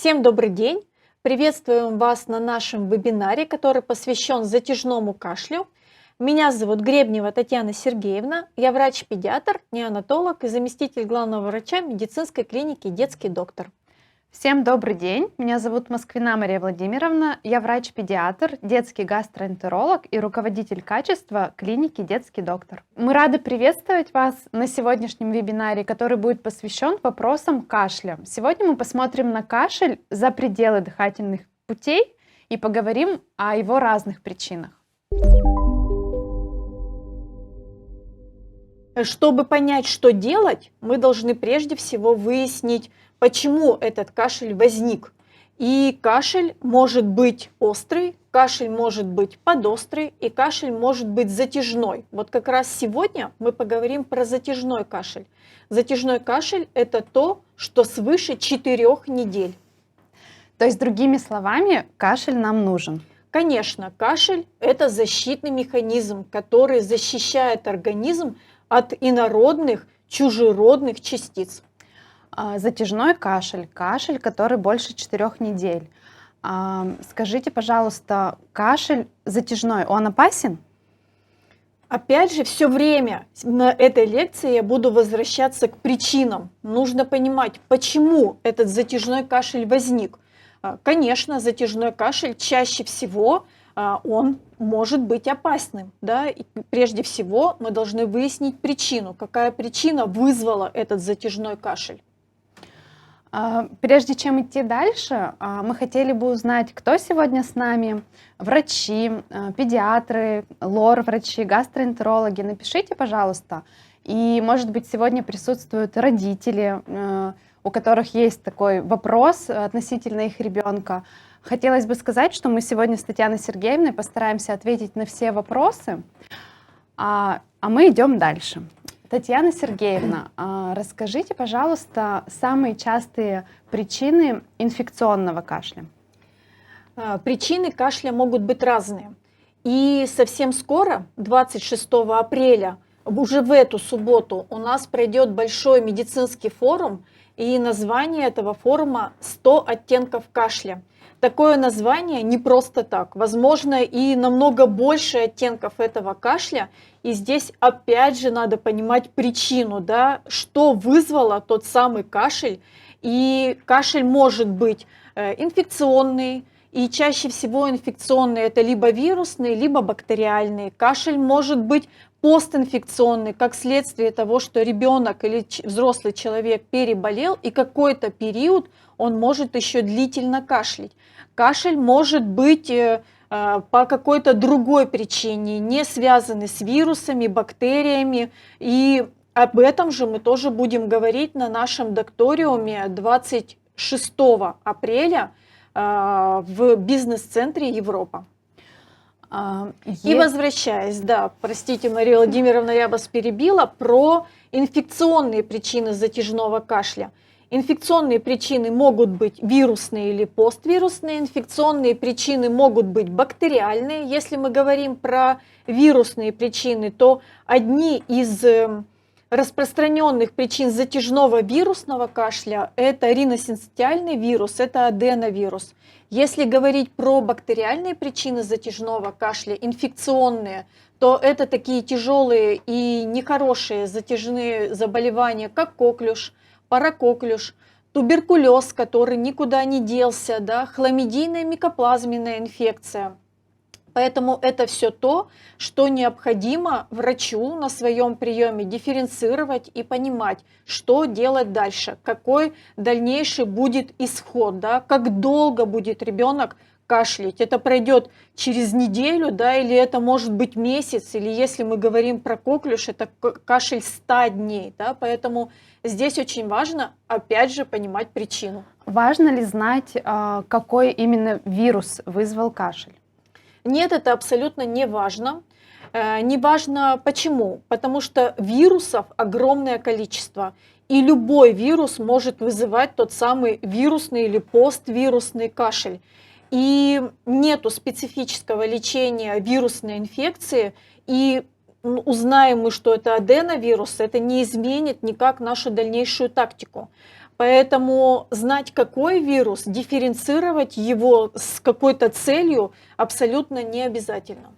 Всем добрый день! Приветствуем вас на нашем вебинаре, который посвящен затяжному кашлю. Меня зовут Гребнева Татьяна Сергеевна, я врач-педиатр, неонатолог и заместитель главного врача медицинской клиники «Детский доктор». Всем добрый день, меня зовут Москвина Мария Владимировна, я врач-педиатр, детский гастроэнтеролог и руководитель качества клиники «Детский доктор». Мы рады приветствовать вас на сегодняшнем вебинаре, который будет посвящен вопросам кашля. Сегодня мы посмотрим на кашель за пределы дыхательных путей и поговорим о его разных причинах. Чтобы понять, что делать, мы должны прежде всего выяснить, почему этот кашель возник. И кашель может быть острый, кашель может быть подострый, и кашель может быть затяжной. Вот как раз сегодня мы поговорим про затяжной кашель. Затяжной кашель – это то, что свыше 4 недель. То есть, другими словами, кашель нам нужен. Конечно, кашель – это защитный механизм, который защищает организм от инородных, чужеродных частиц. Затяжной кашель, кашель, который больше 4 недель. Скажите, пожалуйста, кашель затяжной, он опасен? Опять же, все время на этой лекции я буду возвращаться к причинам. Нужно понимать, почему этот затяжной кашель возник. Конечно, затяжной кашель чаще всего он может быть опасным. Да? И прежде всего мы должны выяснить причину, какая причина вызвала этот затяжной кашель. Прежде чем идти дальше, мы хотели бы узнать, кто сегодня с нами, врачи, педиатры, лор-врачи, гастроэнтерологи. Напишите, пожалуйста. И, может быть, сегодня присутствуют родители, у которых есть такой вопрос относительно их ребенка. Хотелось бы сказать, что мы сегодня с Татьяной Сергеевной постараемся ответить на все вопросы, а мы идем дальше. Татьяна Сергеевна, расскажите, пожалуйста, самые частые причины инфекционного кашля. Причины кашля могут быть разные. И совсем скоро, 26 апреля, уже в эту субботу, у нас пройдет большой медицинский форум, и название этого форума «100 оттенков кашля». Такое название не просто так. Возможно, и намного больше оттенков этого кашля. И здесь опять же надо понимать причину, да, что вызвало тот самый кашель. И кашель может быть инфекционный, и чаще всего инфекционный это либо вирусный, либо бактериальный. Кашель может быть постинфекционный, как следствие того, что ребенок или взрослый человек переболел, и какой-то период он может еще длительно кашлять. Кашель может быть по какой-то другой причине, не связанный с вирусами, бактериями. И об этом же мы тоже будем говорить на нашем докториуме 26 апреля в бизнес-центре Европа. И возвращаясь, да, простите, Мария Владимировна, я вас перебила, про инфекционные причины затяжного кашля. Инфекционные причины могут быть вирусные или поствирусные, инфекционные причины могут быть бактериальные. Если мы говорим про вирусные причины, то одни из распространенных причин затяжного вирусного кашля – это риносинцитиальный вирус, это аденовирус. Если говорить про бактериальные причины затяжного кашля, инфекционные, то это такие тяжелые и нехорошие затяжные заболевания, как коклюш, паракоклюш, туберкулез, который никуда не делся, да, хламидийная микоплазменная инфекция. Поэтому это все то, что необходимо врачу на своем приеме дифференцировать и понимать, что делать дальше, какой дальнейший будет исход, да, как долго будет ребенок кашлять. Это пройдет через неделю, да, или это может быть месяц, или если мы говорим про коклюш, это кашель 100 дней. Да, поэтому здесь очень важно, опять же, понимать причину. Важно ли знать, какой именно вирус вызвал кашель? Нет, это абсолютно не важно. Не важно почему, потому что вирусов огромное количество, и любой вирус может вызывать тот самый вирусный или поствирусный кашель. И нету специфического лечения вирусной инфекции, и узнаем мы, что это аденовирус, это не изменит никак нашу дальнейшую тактику. Поэтому знать, какой вирус, дифференцировать его с какой-то целью абсолютно не обязательно.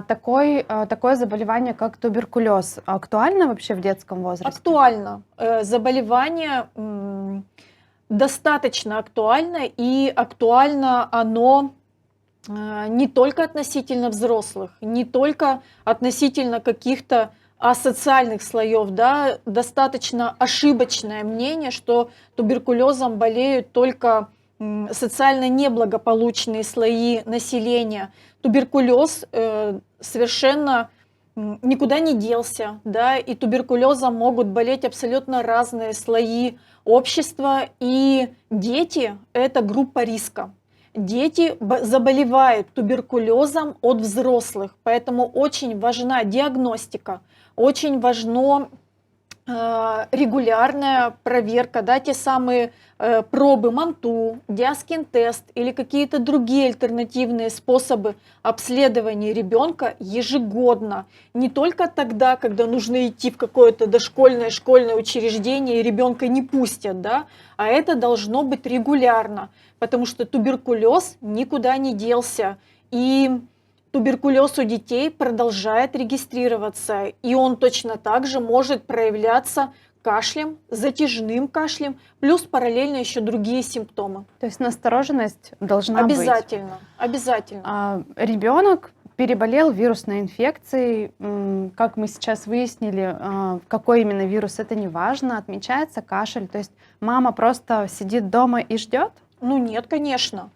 Такое заболевание, как туберкулез, актуально вообще в детском возрасте? Актуально. Заболевание достаточно актуально, и актуально оно не только относительно взрослых, не только относительно каких-то асоциальных слоев, да, достаточно ошибочное мнение, что туберкулезом болеют только социально неблагополучные слои населения. Туберкулез совершенно никуда не делся, да, и туберкулезом могут болеть абсолютно разные слои общества, и дети – это группа риска. Дети заболевают туберкулезом от взрослых, поэтому очень важна диагностика, очень важно регулярная проверка, да, те самые пробы МАНТУ, диаскин-тест или какие-то другие альтернативные способы обследования ребенка ежегодно. Не только тогда, когда нужно идти в какое-то дошкольное, школьное учреждение и ребенка не пустят, да, а это должно быть регулярно, потому что туберкулез никуда не делся. И туберкулез у детей продолжает регистрироваться, и он точно так же может проявляться кашлем, затяжным кашлем, плюс параллельно еще другие симптомы. То есть настороженность должна быть. Обязательно, обязательно. Ребенок переболел вирусной инфекцией, как мы сейчас выяснили, какой именно вирус, это не важно, отмечается кашель, то есть мама просто сидит дома и ждет? Ну нет, конечно.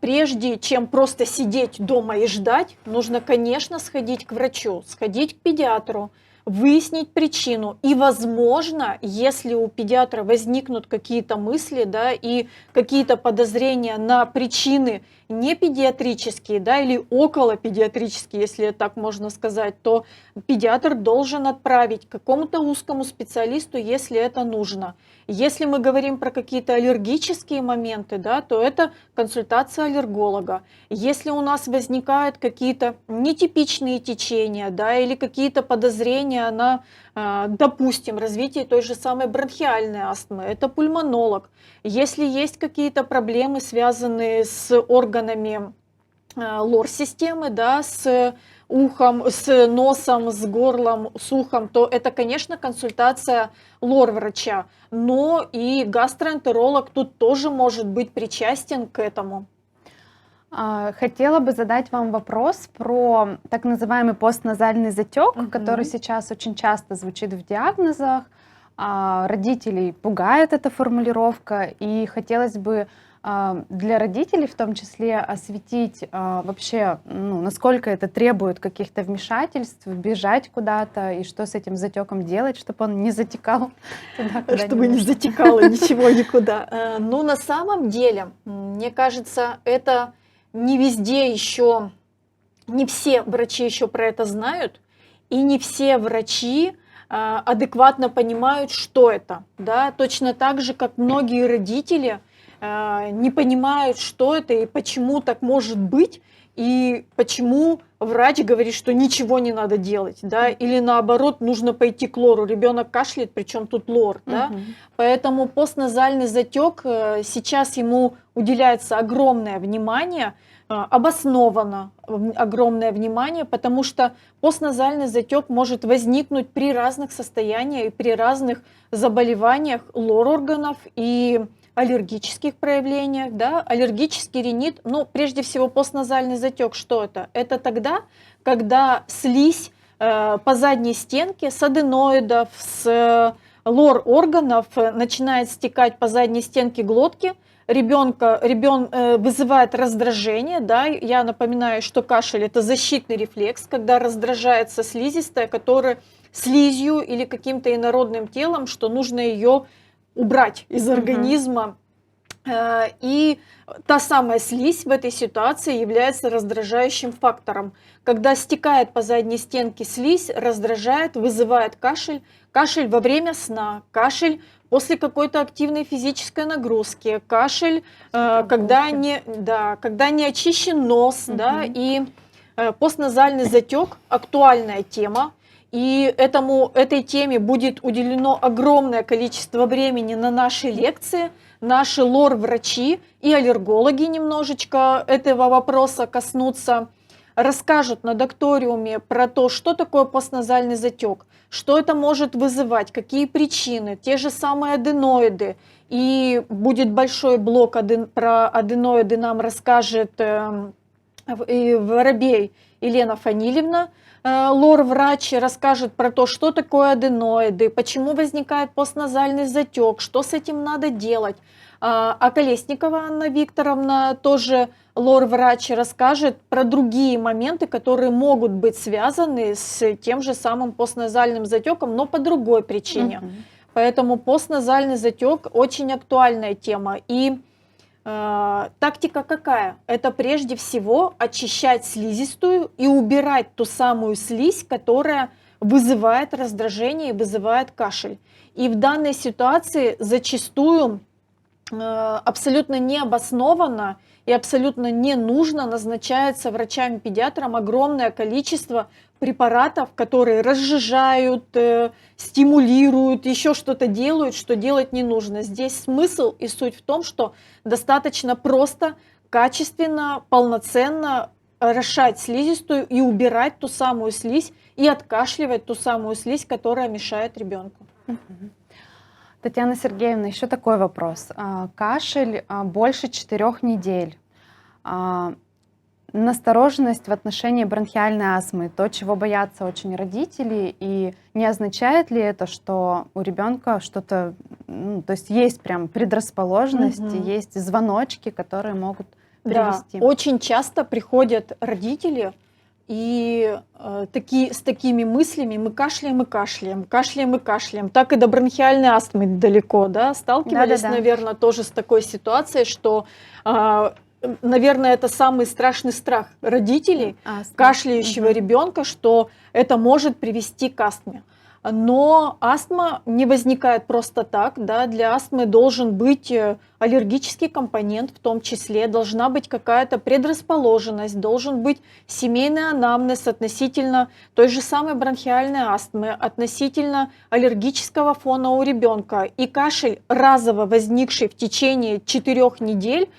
Прежде чем просто сидеть дома и ждать, нужно, конечно, сходить к врачу, сходить к педиатру, выяснить причину. И, возможно, если у педиатра возникнут какие-то мысли, да, и какие-то подозрения на причины не педиатрические, да, или околопедиатрические, если так можно сказать, то педиатр должен отправить к какому-то узкому специалисту, если это нужно. Если мы говорим про какие-то аллергические моменты, да, то это консультация аллерголога. Если у нас возникают какие-то нетипичные течения, да, или какие-то подозрения на, допустим, развитие той же самой бронхиальной астмы, это пульмонолог. Если есть какие-то проблемы, связанные с органами лор-системы, да, с ухом, с носом, с горлом, с ухом, то это, конечно, консультация лор-врача. Но и гастроэнтеролог тут тоже может быть причастен к этому. Хотела бы задать вам вопрос про так называемый постназальный затек, который сейчас очень часто звучит в диагнозах. Родителей пугает эта формулировка, и хотелось бы для родителей в том числе осветить вообще, насколько это требует каких-то вмешательств, бежать куда-то, и что с этим затеком делать, чтобы он не затекал туда, куда Чтобы не затекало ничего никуда. Ну, на самом деле, мне кажется, это не везде еще, не все врачи еще про это знают, и не все врачи адекватно понимают, что это. Да? Точно так же, как многие родители не понимают, что это и почему так может быть, и почему врач говорит, что ничего не надо делать, да, или наоборот, нужно пойти к лору. Ребенок кашляет, причем тут лор, да. Поэтому постназальный затек, сейчас ему уделяется огромное внимание, обоснованно огромное внимание, потому что постназальный затек может возникнуть при разных состояниях и при разных заболеваниях лор-органов и аллергических проявлениях, да, аллергический ринит, ну, прежде всего, постназальный затек, что это? Это тогда, когда слизь по задней стенке с аденоидов, с лор-органов начинает стекать по задней стенке глотки, вызывает раздражение, да, я напоминаю, что кашель – это защитный рефлекс, когда раздражается слизистая, которая слизью или каким-то инородным телом, что нужно ее убрать из организма. И та самая слизь в этой ситуации является раздражающим фактором. Когда стекает по задней стенке слизь, раздражает, вызывает кашель, кашель во время сна, кашель после какой-то активной физической нагрузки, кашель, когда не очищен нос, да, и постназальный затек – актуальная тема. И этой теме будет уделено огромное количество времени на наши лекции. Наши лор-врачи и аллергологи немножечко этого вопроса коснутся, расскажут на докториуме про то, что такое постназальный затек, что это может вызывать, какие причины, те же самые аденоиды. И будет большой блок про аденоиды, нам расскажет Воробей Елена Фанилевна, лор-врач, расскажет про то, что такое аденоиды, почему возникает постназальный затек, что с этим надо делать. А Колесникова Анна Викторовна, тоже лор-врач, расскажет про другие моменты, которые могут быть связаны с тем же самым постназальным затеком, но по другой причине. Поэтому постназальный затек очень актуальная тема. И тактика какая? Это прежде всего очищать слизистую и убирать ту самую слизь, которая вызывает раздражение и вызывает кашель. И в данной ситуации зачастую абсолютно необоснованно и абсолютно не нужно назначается врачами-педиатрам огромное количество препаратов, которые разжижают, стимулируют, еще что-то делают, что делать не нужно. Здесь смысл и суть в том, что достаточно просто, качественно, полноценно расшать слизистую и убирать ту самую слизь и откашливать ту самую слизь, которая мешает ребенку. Татьяна Сергеевна, еще такой вопрос. Кашель больше 4 недель. Настороженность в отношении бронхиальной астмы, то, чего боятся очень родители, и не означает ли это, что у ребенка что-то, то есть есть прям предрасположенность, есть звоночки, которые могут привести? Да, очень часто приходят родители и с такими мыслями: мы кашляем и кашляем, кашляем и кашляем. Так и до бронхиальной астмы далеко, да? Сталкивались, наверное, тоже с такой ситуацией, что наверное, это самый страшный страх родителей, кашляющего ребенка, что это может привести к астме. Но астма не возникает просто так, да? Для астмы должен быть аллергический компонент, в том числе должна быть какая-то предрасположенность, должен быть семейный анамнез относительно той же самой бронхиальной астмы, относительно аллергического фона у ребенка. И кашель, разово возникший в течение 4 недель,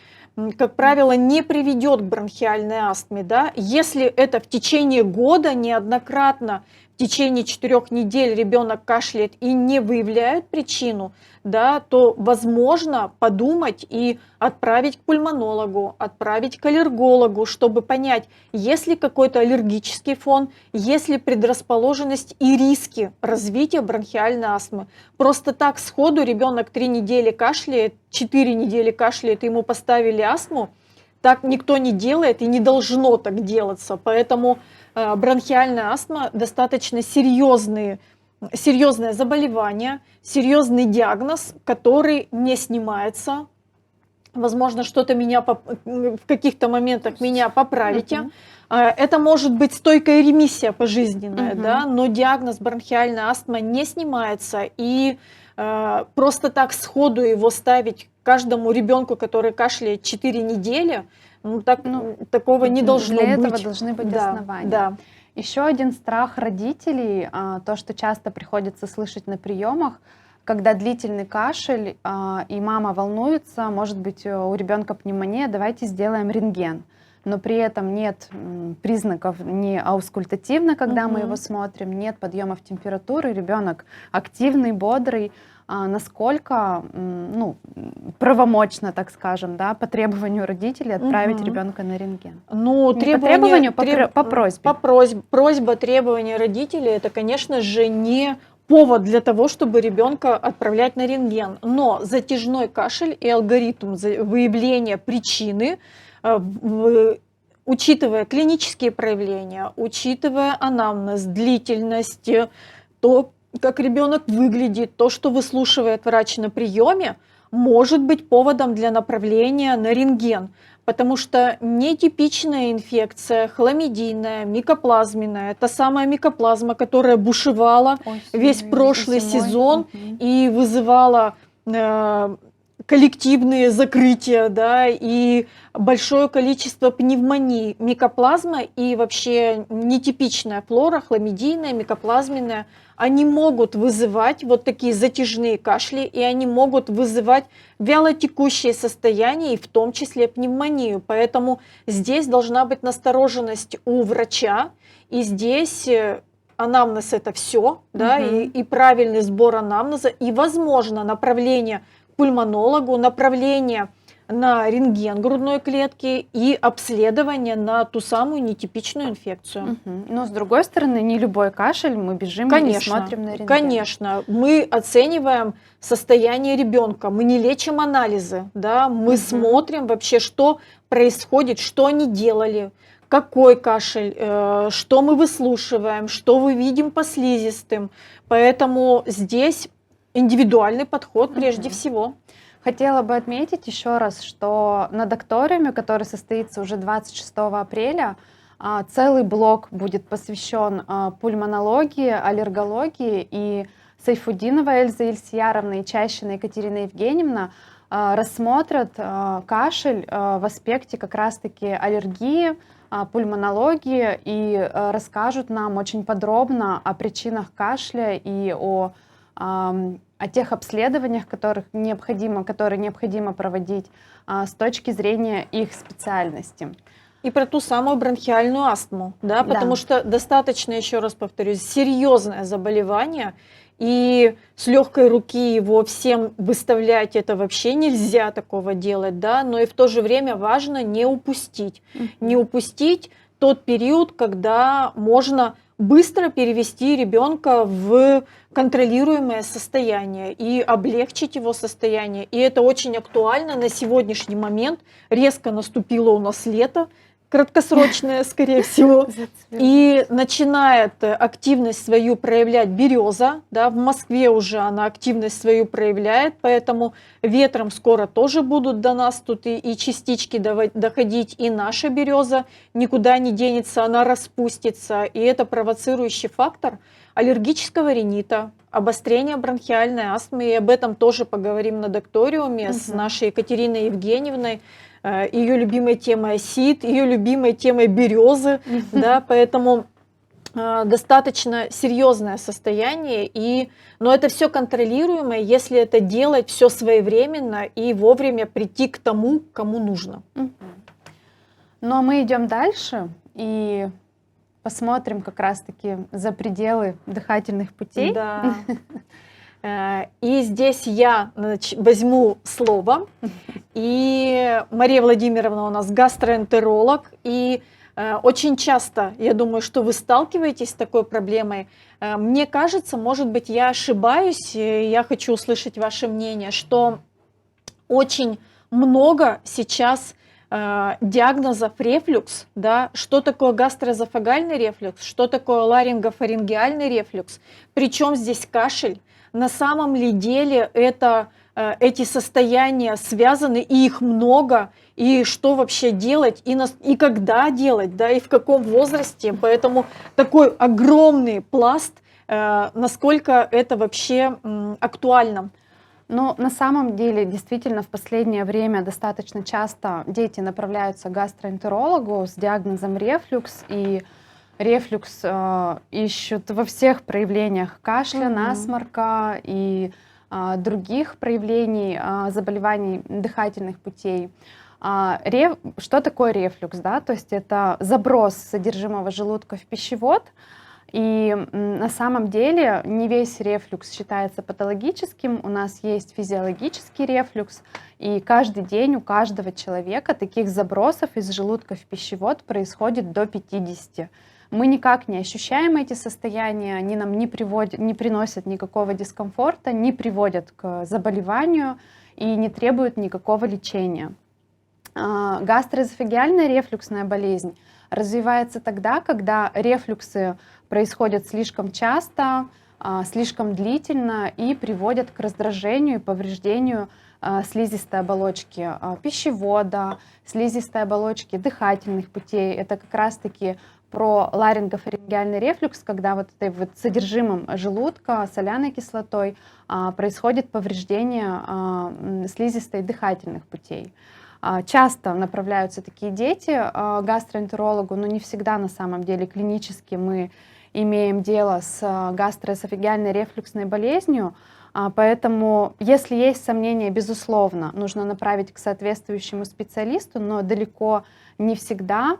как правило, не приведет к бронхиальной астме. Да? Если это в течение года неоднократно, в течение 4 недель ребенок кашляет и не выявляет причину, да, то возможно подумать и отправить к пульмонологу, отправить к аллергологу, чтобы понять, есть ли какой-то аллергический фон, есть ли предрасположенность и риски развития бронхиальной астмы. Просто так сходу ребенок 3 недели кашляет, 4 недели кашляет, ему поставили астму, так никто не делает и не должно так делаться. Поэтому бронхиальная астма достаточно серьезное заболевание, серьезный диагноз, который не снимается. Возможно, что-то в каких-то моментах меня поправите. Это может быть стойкая ремиссия пожизненная, да, но диагноз бронхиальная астма не снимается. И просто так сходу его ставить каждому ребенку, который кашляет 4 недели, такого не должно быть. Для этого должны быть основания. Да. Еще один страх родителей, то, что часто приходится слышать на приемах, когда длительный кашель, и мама волнуется, может быть, у ребенка пневмония, давайте сделаем рентген. Но при этом нет признаков не аускультативно, когда мы его смотрим, нет подъемов температуры, ребенок активный, бодрый. Насколько правомочно, так скажем, да, по требованию родителей отправить ребенка на рентген? Ну, по требованию, по просьбе. Просьба, требования родителей — это, конечно же, не повод для того, чтобы ребенка отправлять на рентген. Но затяжной кашель и алгоритм выявления причины, учитывая клинические проявления, учитывая анамнез, длительность, то, как ребенок выглядит, то, что выслушивает врач на приеме, может быть поводом для направления на рентген. Потому что нетипичная инфекция, хламидийная, микоплазменная, та самая микоплазма, которая бушевала весь прошлый сезон и вызывала коллективные закрытия, да, и большое количество пневмоний, микоплазма и вообще нетипичная флора, хламидийная, микоплазменная, они могут вызывать вот такие затяжные кашли, и они могут вызывать вялотекущее состояние, и в том числе пневмонию. Поэтому здесь должна быть настороженность у врача, и здесь анамнез это все, да, и правильный сбор анамнеза, и, возможно, направление к пульмонологу, направление на рентген грудной клетки и обследование на ту самую нетипичную инфекцию. Но с другой стороны, не любой кашель мы бежим и Конечно, смотрим на рентген. конечно, мы оцениваем состояние ребенка, мы не лечим анализы, да, мы смотрим вообще, что происходит, что они делали, какой кашель, что мы выслушиваем, что мы видим по слизистым. Поэтому здесь индивидуальный подход прежде всего. Хотела бы отметить еще раз, что на докториуме, который состоится уже 26 апреля, целый блок будет посвящен пульмонологии, аллергологии, и Сайфудинова Эльза Ильсияровна и Чащина Екатерина Евгеньевна рассмотрят кашель в аспекте как раз-таки аллергии, пульмонологии и расскажут нам очень подробно о причинах кашля и о тех обследованиях, которые необходимо проводить с точки зрения их специальности. И про ту самую бронхиальную астму, да, потому что достаточно, еще раз повторюсь, серьезное заболевание, и с легкой руки его всем выставлять это вообще нельзя такого делать, да, но и в то же время важно не упустить тот период, когда можно быстро перевести ребенка в контролируемое состояние и облегчить его состояние. И это очень актуально на сегодняшний момент. Резко наступило у нас лето, краткосрочное, скорее всего, и начинает активность свою проявлять береза, да, в Москве уже она активность свою проявляет, поэтому ветром скоро тоже будут до нас тут и частички доходить, и наша береза никуда не денется, она распустится, и это провоцирующий фактор аллергического ринита, обострения бронхиальной астмы, и об этом тоже поговорим на докториуме с нашей Екатериной Евгеньевной. Ее любимой темой осит, ее любимой темой березы, да, поэтому достаточно серьезное состояние, но это все контролируемое, если это делать все своевременно и вовремя прийти к тому, кому нужно. Ну а мы идем дальше и посмотрим как раз-таки за пределы дыхательных путей. Да. И здесь я возьму слово, и Мария Владимировна у нас гастроэнтеролог, и очень часто, я думаю, что вы сталкиваетесь с такой проблемой. Мне кажется, может быть, я ошибаюсь, я хочу услышать ваше мнение, что очень много сейчас диагнозов рефлюкс, да, что такое гастроэзофагальный рефлюкс, что такое ларингофарингеальный рефлюкс, причем здесь кашель. На самом ли деле эти состояния связаны, и их много, и что вообще делать, и когда делать, да, и в каком возрасте. Поэтому такой огромный пласт, насколько это вообще актуально. Ну, на самом деле, действительно, в последнее время достаточно часто дети направляются к гастроэнтерологу с диагнозом рефлюкс, и рефлюкс ищут во всех проявлениях кашля, насморка и других проявлений заболеваний дыхательных путей. Что такое рефлюкс? Да? То есть это заброс содержимого желудка в пищевод. И на самом деле не весь рефлюкс считается патологическим, у нас есть физиологический рефлюкс, и каждый день у каждого человека таких забросов из желудка в пищевод происходит до 50. Мы никак не ощущаем эти состояния, они нам не приносят никакого дискомфорта, не приводят к заболеванию и не требуют никакого лечения. Гастроэзофагеальная рефлюксная болезнь развивается тогда, когда рефлюксы происходят слишком часто, слишком длительно и приводят к раздражению и повреждению слизистой оболочки пищевода, слизистой оболочки дыхательных путей. Это как раз-таки про ларингофарингеальный рефлюкс, когда вот этой вот содержимым желудка, соляной кислотой происходит повреждение слизистой дыхательных путей. Часто направляются такие дети к гастроэнтерологу, но не всегда на самом деле клинически мы имеем дело с гастроэзофагеальной рефлюксной болезнью. Поэтому, если есть сомнения, безусловно, нужно направить к соответствующему специалисту, но далеко не всегда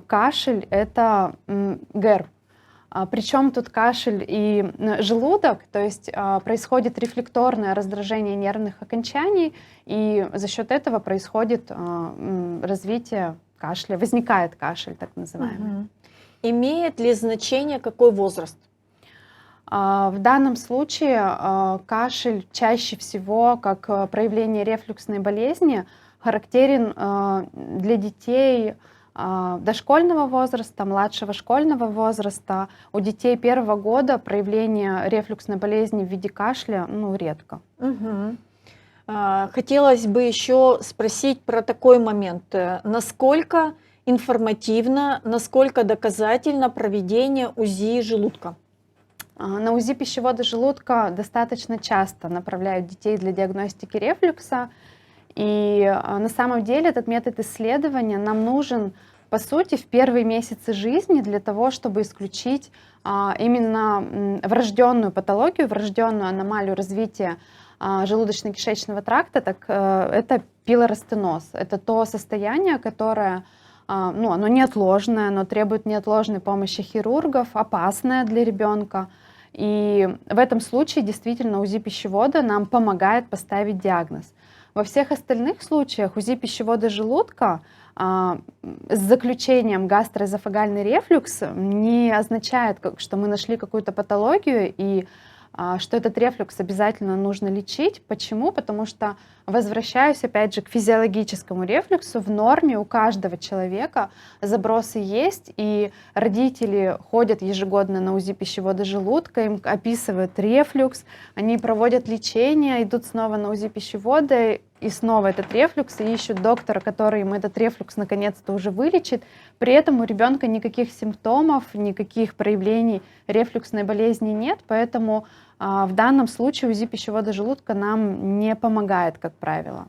кашель — это ГЭРБ. Причем тут кашель и желудок, то есть происходит рефлекторное раздражение нервных окончаний, и за счет этого происходит развитие кашля, возникает кашель так называемый. Имеет ли значение, какой возраст? В данном случае кашель чаще всего, как проявление рефлюксной болезни, характерен для детей дошкольного возраста, младшего школьного возраста. У детей 1-го года проявление рефлюксной болезни в виде кашля редко. Хотелось бы еще спросить про такой момент. Насколько информативно, насколько доказательно проведение УЗИ желудка? На УЗИ пищевода желудка достаточно часто направляют детей для диагностики рефлюкса. И на самом деле этот метод исследования нам нужен, по сути, в первые месяцы жизни для того, чтобы исключить именно врожденную патологию, врожденную аномалию развития желудочно-кишечного тракта. Так, это пилоростеноз. Это то состояние, которое оно неотложное, оно требует неотложной помощи хирургов, опасное для ребенка. И в этом случае действительно УЗИ пищевода нам помогает поставить диагноз. Во всех остальных случаях УЗИ пищевода желудка с заключением гастроэзофагальный рефлюкс не означает, что мы нашли какую-то патологию и что этот рефлюкс обязательно нужно лечить. Почему? Потому что, возвращаюсь опять же к физиологическому рефлюксу, в норме у каждого человека забросы есть, и родители ходят ежегодно на УЗИ пищевода желудка, им описывают рефлюкс, они проводят лечение, идут снова на УЗИ пищевода, и снова этот рефлюкс, и ищут доктора, который им этот рефлюкс наконец-то уже вылечит. При этом у ребенка никаких симптомов, никаких проявлений рефлюксной болезни нет, поэтому в данном случае УЗИ пищевода желудка нам не помогает, как правило.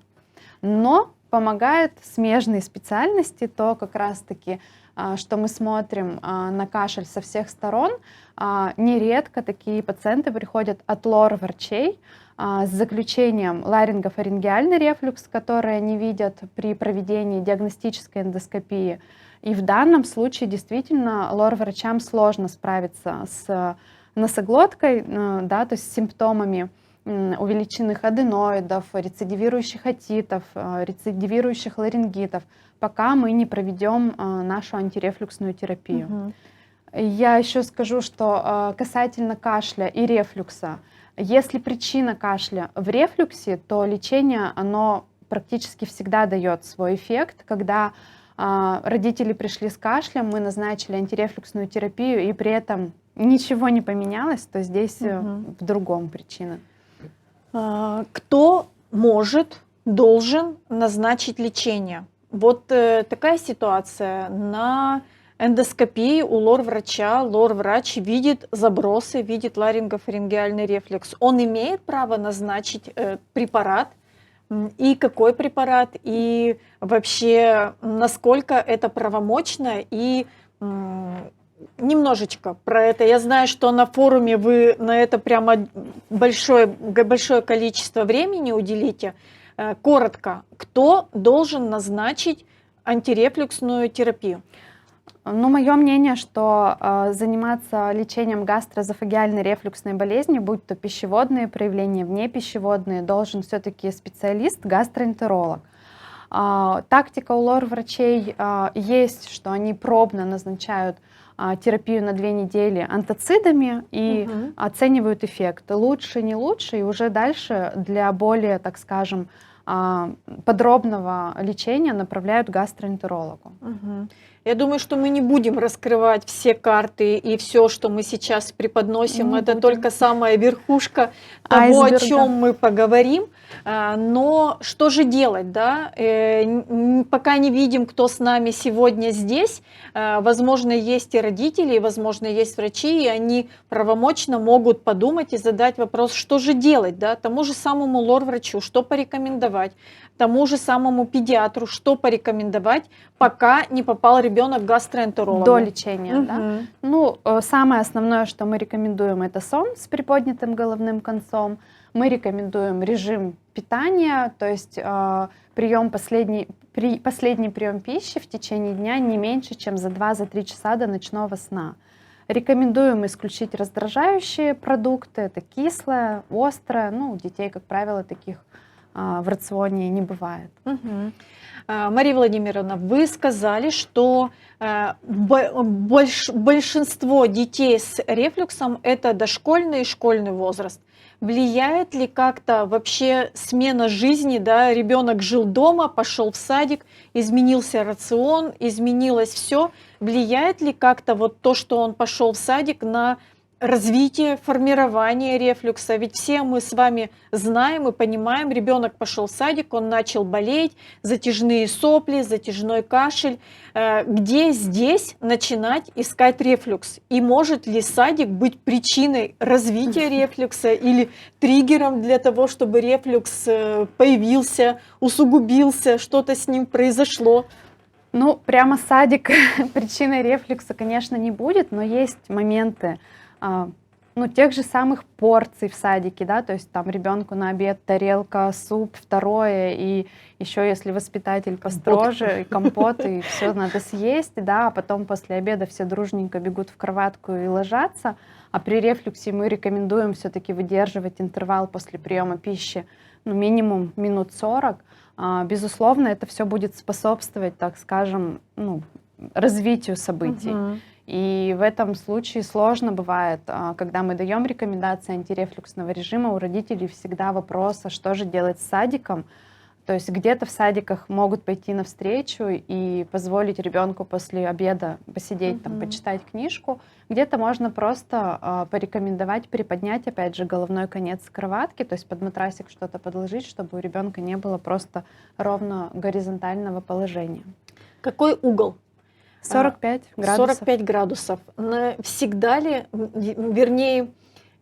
Но помогает смежные специальности, то как раз-таки, что мы смотрим на кашель со всех сторон. Нередко такие пациенты приходят от лор-врачей с заключением ларингофарингеальный рефлюкс, который они видят при проведении диагностической эндоскопии. И в данном случае действительно лор-врачам сложно справиться с носоглоткой, да, то есть с симптомами увеличенных аденоидов, рецидивирующих отитов, рецидивирующих ларингитов, пока мы не проведем нашу антирефлюксную терапию. Я еще скажу, что касательно кашля и рефлюкса, если причина кашля в рефлюксе, то лечение, оно практически всегда дает свой эффект. Когда родители пришли с кашлем, мы назначили антирефлюксную терапию, и при этом ничего не поменялось, то здесь в другом причина. Кто может, должен назначить лечение? Вот такая ситуация. На эндоскопии у лор-врача, лор-врач видит забросы, видит ларингофарингеальный рефлюкс. Он имеет право назначить препарат, и какой препарат, и вообще насколько это правомочно, и немножечко про это. Я знаю, что на форуме вы на это прямо большое количество времени уделите. Коротко, кто должен назначить антирефлюксную терапию? Ну, мое мнение, что заниматься лечением гастроэзофагеальной рефлюксной болезни, будь то пищеводные проявления, внепищеводные, должен все-таки специалист, гастроэнтеролог. Тактика у лор-врачей есть, что они пробно назначают терапию на 2 недели антацидами и оценивают эффект. Лучше, не лучше, и уже дальше для более, так скажем, подробного лечения направляют к гастроэнтерологу. Я думаю, что мы не будем раскрывать все карты и все, что мы сейчас преподносим. Это только самая верхушка того, о чем мы поговорим. Но что же делать, да? Пока не видим, кто с нами сегодня здесь, возможно, есть и родители, и, возможно, есть врачи, и они правомочно могут подумать и задать вопрос, что же делать, да? Тому же самому лор-врачу, что порекомендовать, тому же самому педиатру, что порекомендовать, пока не попал ребенок к гастроэнтерологу. До лечения, да? Мгм. Ну, самое основное, что мы рекомендуем, это сон с приподнятым головным концом. Мы рекомендуем режим питания, то есть последний прием пищи в течение дня не меньше, чем за 2-3 часа до ночного сна. Рекомендуем исключить раздражающие продукты, это кислое, острое. Ну, у детей, как правило, таких в рационе не бывает. Мгм. Мария Владимировна, вы сказали, что большинство детей с рефлюксом это дошкольный и школьный возраст. Влияет ли как-то вообще смена жизни, да, ребенок жил дома, пошел в садик, изменился рацион, изменилось все, влияет ли как-то вот то, что он пошел в садик, на развитие, формирование рефлюкса? Ведь все мы с вами знаем и понимаем, ребенок пошел в садик, он начал болеть, затяжные сопли, затяжной кашель. Где здесь начинать искать рефлюкс? И может ли садик быть причиной развития рефлюкса или триггером для того, чтобы рефлюкс появился, усугубился, что-то с ним произошло? Ну, прямо садик причиной рефлюкса, конечно, не будет, но есть моменты, ну, тех же самых порций в садике, да, то есть там ребенку на обед тарелка, суп, второе, и еще если воспитатель построже, и компот, и все надо съесть, да, а потом после обеда все дружненько бегут в кроватку и ложатся, а при рефлюксе мы рекомендуем все-таки выдерживать интервал после приема пищи, ну, минимум минут 40. Безусловно, это все будет способствовать, так скажем, ну, развитию событий. Мгм. И в этом случае сложно бывает, когда мы даем рекомендации антирефлюксного режима, у родителей всегда вопрос, а что же делать с садиком? То есть где-то в садиках могут пойти навстречу и позволить ребенку после обеда посидеть, там, почитать книжку. Где-то можно просто порекомендовать приподнять, опять же, головной конец кроватки, то есть под матрасик что-то подложить, чтобы у ребенка не было просто ровно горизонтального положения. Какой угол? 45 градусов. 45 градусов. Всегда ли, вернее,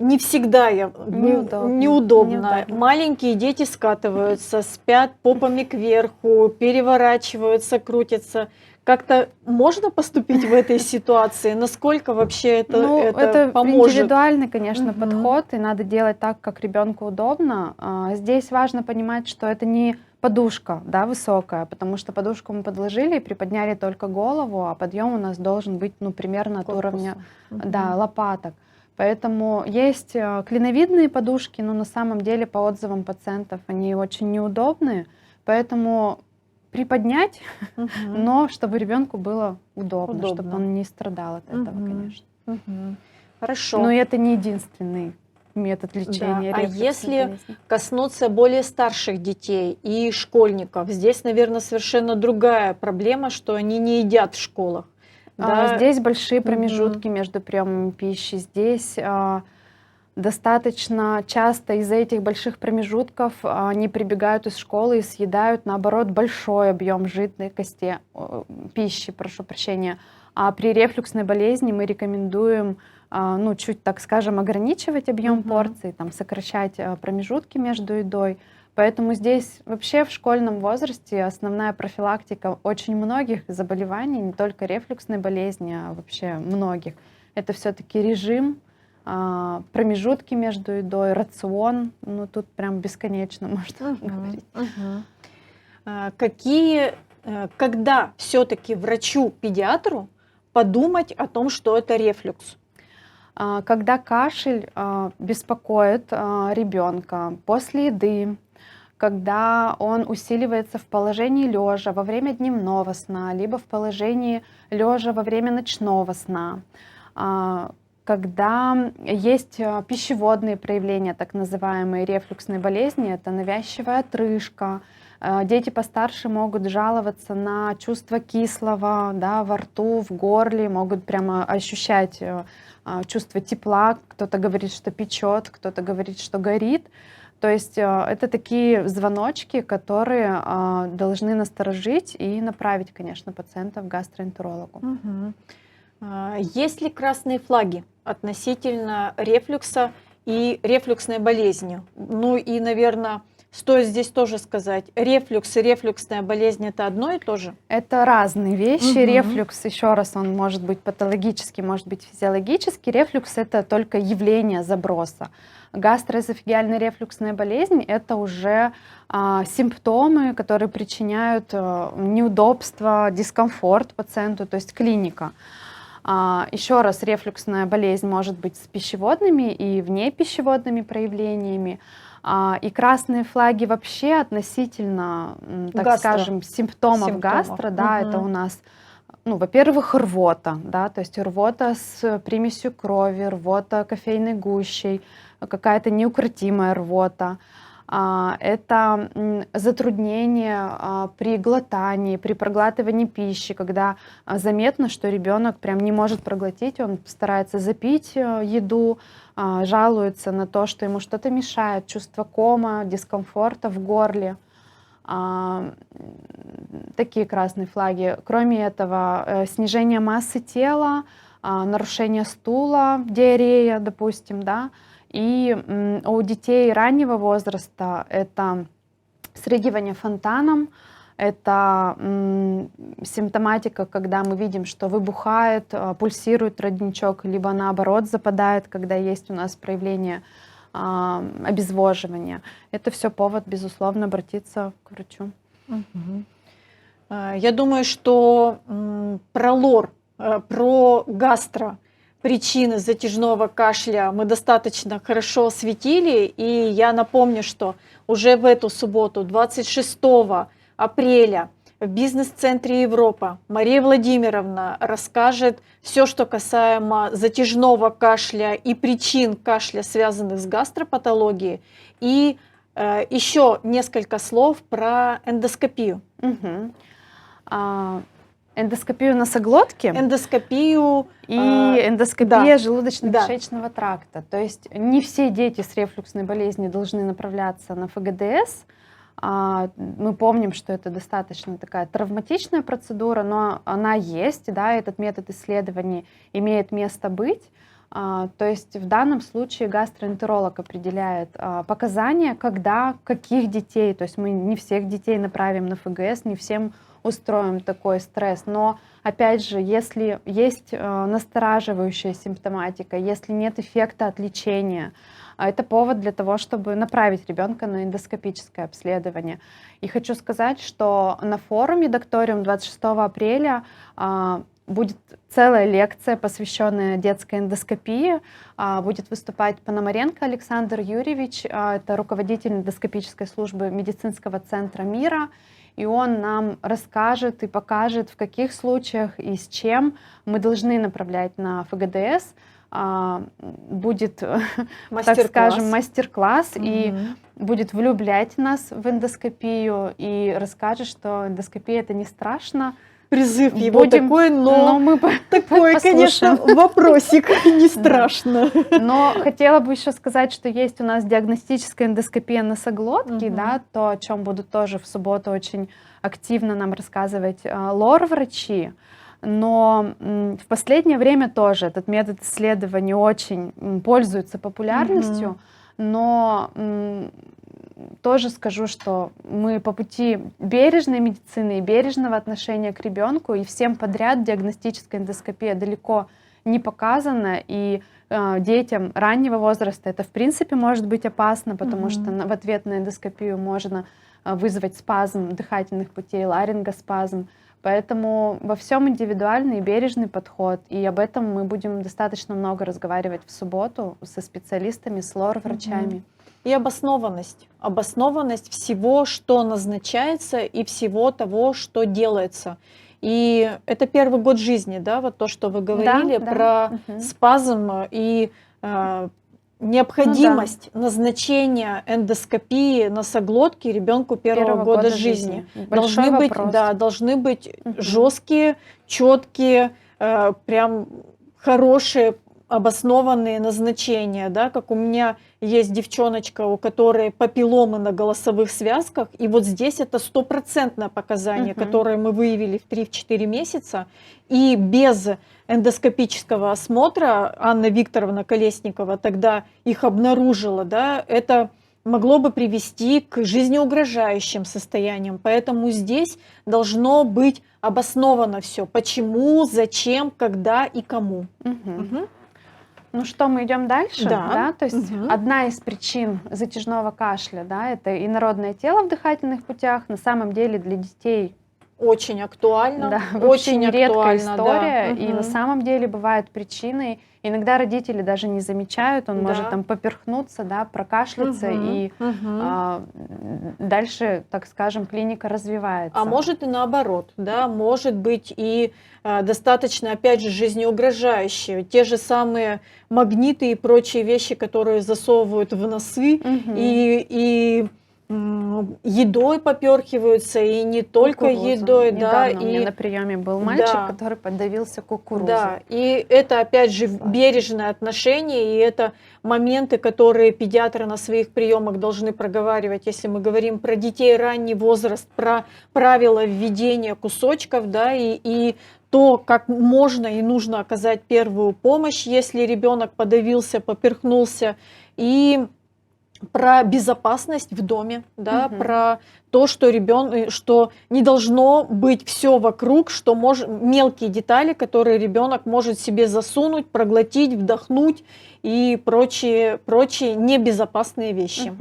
не всегда неудобно. Маленькие дети скатываются, спят попами кверху, переворачиваются, крутятся. Как-то можно поступить в этой ситуации? Насколько вообще это поможет? Индивидуальный, конечно, подход, и надо делать так, как ребенку удобно. Здесь важно понимать, что это не подушка, да, высокая, потому что подушку мы подложили и приподняли только голову, а подъем у нас должен быть, ну, примерно от уровня, да, лопаток. Поэтому есть клиновидные подушки, но на самом деле по отзывам пациентов они очень неудобные, поэтому приподнять, но чтобы ребенку было удобно, чтобы он не страдал от этого, конечно. Хорошо. Но это не единственный метод лечения. Да. А если коснуться более старших детей и школьников, здесь, наверное, совершенно другая проблема, что они не едят в школах. Да? Здесь большие промежутки между приемами пищи. Здесь достаточно часто из-за этих больших промежутков они прибегают из школы и съедают, наоборот, большой объем жидкости, пищи, прошу прощения. А при рефлюксной болезни мы рекомендуем, ну, чуть, так скажем, ограничивать объем порций, там, сокращать промежутки между едой. Поэтому здесь вообще в школьном возрасте основная профилактика очень многих заболеваний, не только рефлюксной болезни, а вообще многих. Это все-таки режим, промежутки между едой, рацион. Ну, тут прям бесконечно можно говорить. Когда все-таки врачу-педиатру подумать о том, что это рефлюкс? Когда кашель беспокоит ребенка после еды, когда он усиливается в положении лежа во время дневного сна, либо в положении лежа во время ночного сна, когда есть пищеводные проявления так называемой рефлюксной болезни, это навязчивая отрыжка, дети постарше могут жаловаться на чувство кислого, да, во рту, в горле, могут прямо ощущать чувство тепла, кто-то говорит, что печет, кто-то говорит, что горит. То есть это такие звоночки, которые должны насторожить и направить, конечно, пациента к гастроэнтерологу. Мгм. Есть ли красные флаги относительно рефлюкса и рефлюксной болезни? Ну и, наверное, стоит здесь тоже сказать, рефлюкс и рефлюксная болезнь это одно и то же? Это разные вещи. Мгм. Рефлюкс, еще раз, он может быть патологический, может быть физиологический. Рефлюкс — это только явление заброса. Гастроэзофагиальная рефлюксная болезнь — это уже симптомы, которые причиняют неудобства, дискомфорт пациенту, то есть клиника. Еще раз, рефлюксная болезнь может быть с пищеводными и внепищеводными проявлениями. И красные флаги вообще относительно, так Гастро. скажем, симптомов Симптомов. гастро, да, это Мгм. у нас, ну, во-первых, рвота, да, то есть рвота с примесью крови, рвота кофейной гущей, какая-то неукротимая рвота. Это затруднение при глотании, при проглатывании пищи, когда заметно, что ребенок прям не может проглотить, он старается запить еду, жалуется на то, что ему что-то мешает, чувство кома, дискомфорта в горле. Такие красные флаги. Кроме этого, снижение массы тела, нарушение стула, диарея, допустим, да. И у детей раннего возраста это срыгивание фонтаном, это симптоматика, когда мы видим, что выбухает, пульсирует родничок, либо наоборот западает, когда есть у нас проявление обезвоживания. Это все повод, безусловно, обратиться к врачу. Мгм. Я думаю, что про лор, про гастро, причины затяжного кашля мы достаточно хорошо осветили. И я напомню, что уже в эту субботу, 26 апреля, в бизнес-центре Европа Мария Владимировна расскажет все, что касаемо затяжного кашля и причин кашля, связанных с гастропатологией. И еще несколько слов про эндоскопию. Мгм. Эндоскопию носоглотки Эндоскопию. и Да, эндоскопия да. желудочно-кишечного тракта. То есть не все дети с рефлюксной болезнью должны направляться на ФГДС. Мы помним, что это достаточно такая травматичная процедура, но она есть, да, этот метод исследований имеет место быть. То есть в данном случае гастроэнтеролог определяет показания, когда, каких детей, то есть мы не всех детей направим на ФГС, не всем устроим такой стресс, но опять же, если есть настораживающая симптоматика, если нет эффекта от лечения, это повод для того, чтобы направить ребенка на эндоскопическое обследование. И хочу сказать, что на форуме Докториум 26 апреля будет целая лекция, посвященная детской эндоскопии. Будет выступать Пономаренко Александр Юрьевич, это руководитель эндоскопической службы медицинского центра мира. И он нам расскажет и покажет, в каких случаях и с чем мы должны направлять на ФГДС. Будет, так скажем, мастер-класс, и будет влюблять нас в эндоскопию и расскажет, что эндоскопия — это не страшно. Призыв его такой, но мы такой, конечно, вопросик, не страшно. Но хотела бы еще сказать, что есть у нас диагностическая эндоскопия носоглотки, да, то, о чем будут тоже в субботу очень активно нам рассказывать лор-врачи. Но в последнее время тоже этот метод исследования очень пользуется популярностью, но тоже скажу, что мы по пути бережной медицины и бережного отношения к ребенку, и всем подряд диагностическая эндоскопия далеко не показана, и детям раннего возраста это в принципе может быть опасно, потому что в ответ на эндоскопию можно вызвать спазм дыхательных путей, ларингоспазм. Поэтому во всем индивидуальный и бережный подход, и об этом мы будем достаточно много разговаривать в субботу со специалистами, с лор-врачами. И обоснованность. Обоснованность всего, что назначается, и всего того, что делается. И это первый год жизни, да, вот то, что вы говорили про спазм и необходимость назначения эндоскопии носоглотки ребенку первого года жизни. Должны быть жесткие, четкие, прям хорошие обоснованные назначения, да, как у меня есть девчоночка, у которой папилломы на голосовых связках, и вот здесь это стопроцентное показание, которое мы выявили в 3-4 месяца, и без эндоскопического осмотра Анна Викторовна Колесникова тогда их обнаружила, да, это могло бы привести к жизнеугрожающим состояниям. Поэтому здесь должно быть обосновано все. Почему, зачем, когда и кому. Мгм. Ну что, мы идем дальше, Да. То есть одна из причин затяжного кашля, да, это инородное тело в дыхательных путях. На самом деле для детей Очень актуально. да, вообще Очень нередкая актуально, история, да. и на самом деле бывает причиной. Иногда родители даже не замечают, он может Да. там поперхнуться, да, прокашляться, и дальше, так скажем, клиника развивается. А может и наоборот, да, может быть и достаточно, опять же, жизнеугрожающие. Те же самые магниты и прочие вещи, которые засовывают в носы, и едой поперхиваются, и не только Кукурузу. едой, да, Недавно у меня и на приеме был мальчик, да. который подавился кукурузой. Да, и это опять же Страшно. бережное отношение, и это моменты, которые педиатры на своих приемах должны проговаривать. Если мы говорим про детей ранний возраст, про правила введения кусочков, да, и то, как можно и нужно оказать первую помощь, если ребенок подавился, поперхнулся, и про безопасность в доме, да, про то, что что не должно быть все вокруг, что мелкие детали, которые ребенок может себе засунуть, проглотить, вдохнуть и прочие небезопасные вещи.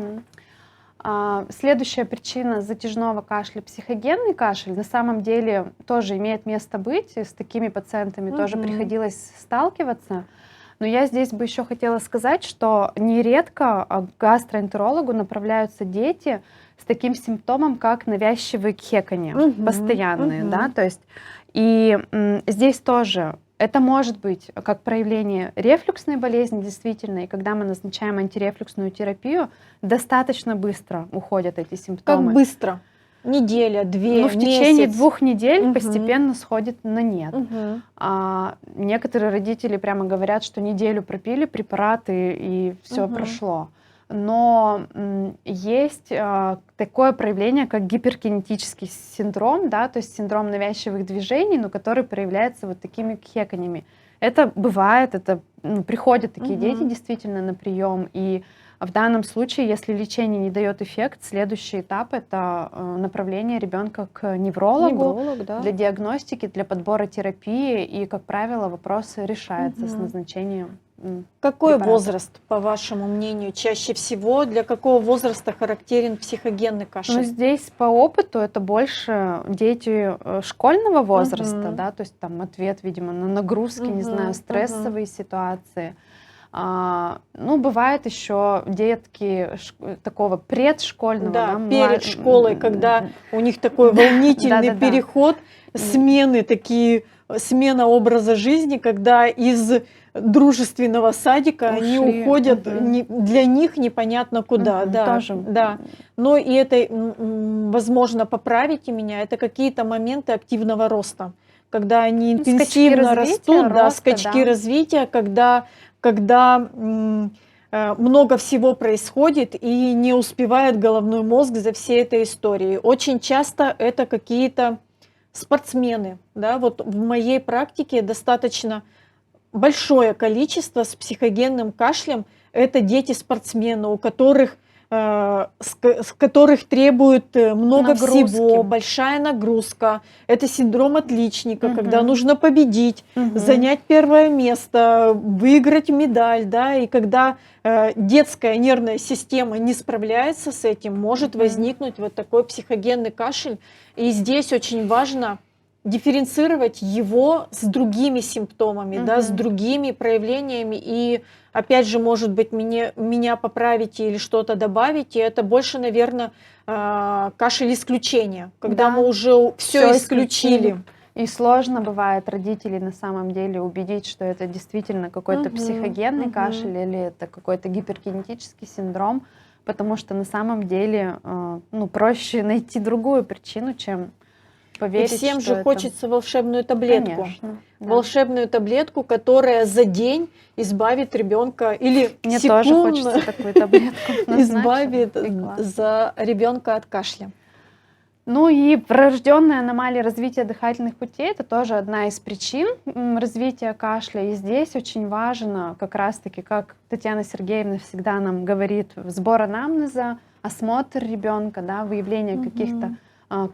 Следующая причина затяжного кашля — психогенный кашель. На самом деле тоже имеет место быть, и с такими пациентами тоже приходилось сталкиваться. Но я здесь бы еще хотела сказать, что нередко к гастроэнтерологу направляются дети с таким симптомом, как навязчивые кхеканье, постоянные, да, то есть и здесь тоже это может быть как проявление рефлюксной болезни, действительно, и когда мы назначаем антирефлюксную терапию, достаточно быстро уходят эти симптомы. Как быстро? Неделя, 2, Ну, в течение месяц. 2 недель постепенно сходит на нет. Мгм. Некоторые родители прямо говорят, что неделю пропили препараты и все прошло. Но есть такое проявление, как гиперкинетический синдром, да, то есть синдром навязчивых движений, но который проявляется вот такими кхеканьями. Это бывает, приходят такие дети действительно на прием, и в данном случае, если лечение не дает эффект, следующий этап — это направление ребенка к неврологу Невролог, да. для диагностики, для подбора терапии, и, как правило, вопрос решается с назначением. Какой препарата. возраст, по вашему мнению, чаще всего, для какого возраста характерен психогенный кашель? Ну, здесь по опыту это больше дети школьного возраста, да, то есть там ответ, видимо, на нагрузки, не знаю, стрессовые ситуации. Ну, бывает еще детки такого предшкольного, Да, да, перед школой, когда у них такой волнительный переход, смена образа жизни, когда из дружественного садика они уходят для них непонятно куда. Да, тоже. да. Но и это, возможно, поправите меня, это какие-то моменты активного роста, когда они интенсивно растут, да, скачки развития, когда много всего происходит и не успевает головной мозг за всей этой историей. Очень часто это какие-то спортсмены. Да? Вот в моей практике достаточно большое количество с психогенным кашлем – это дети-спортсмены, у которых с которых требует много всего, большая нагрузка. Это синдром отличника, когда нужно победить, занять первое место, выиграть медаль, да, и когда детская нервная система не справляется с этим, может возникнуть вот такой психогенный кашель. И здесь очень важно дифференцировать его с другими симптомами, да, с другими проявлениями. И опять же, может быть, меня поправите или что-то добавите. Это больше, наверное, кашель исключения, когда мы уже все исключили. И сложно бывает родителей на самом деле убедить, что это действительно какой-то психогенный кашель или это какой-то гиперкинетический синдром, потому что на самом деле проще найти другую причину, чем поверить, И всем что же это... хочется волшебную таблетку. Конечно, да. Волшебную таблетку, которая за день избавит ребенка или Мне тоже секундно хочется такую таблетку. избавит Назначила, и классно. за ребенка от кашля. Ну и врожденная аномалия развития дыхательных путей — это тоже одна из причин развития кашля. И здесь очень важно, как раз-таки, как Татьяна Сергеевна всегда нам говорит, сбор анамнеза, осмотр ребенка, да, выявление каких-то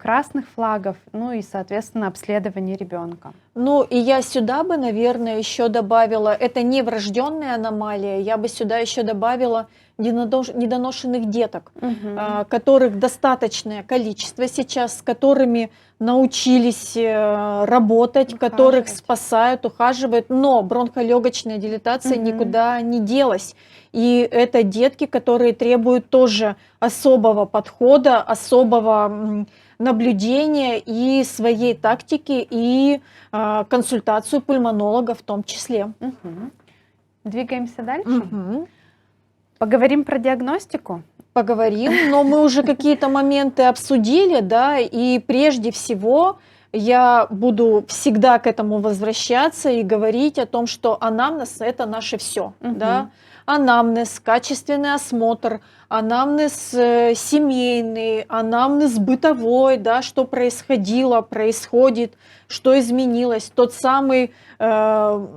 красных флагов, ну и, соответственно, обследование ребенка. Ну и я сюда бы, наверное, еще добавила, это не врожденная аномалия, я бы сюда еще добавила недоношенных деток, которых достаточное количество сейчас, с которыми научились работать, которых Ухаживать. спасают, ухаживают, но бронхолегочная дилатация никуда не делась. И это детки, которые требуют тоже особого подхода, особого наблюдения и своей тактики, и консультацию пульмонолога в том числе. Двигаемся дальше. Поговорим про диагностику. Поговорим, но мы уже какие-то моменты обсудили, да, и прежде всего я буду всегда к этому возвращаться и говорить о том, что анамнез — это наше все, да. Анамнез, качественный осмотр, анамнез семейный, анамнез бытовой, да, что происходило, происходит, что изменилось, тот самый то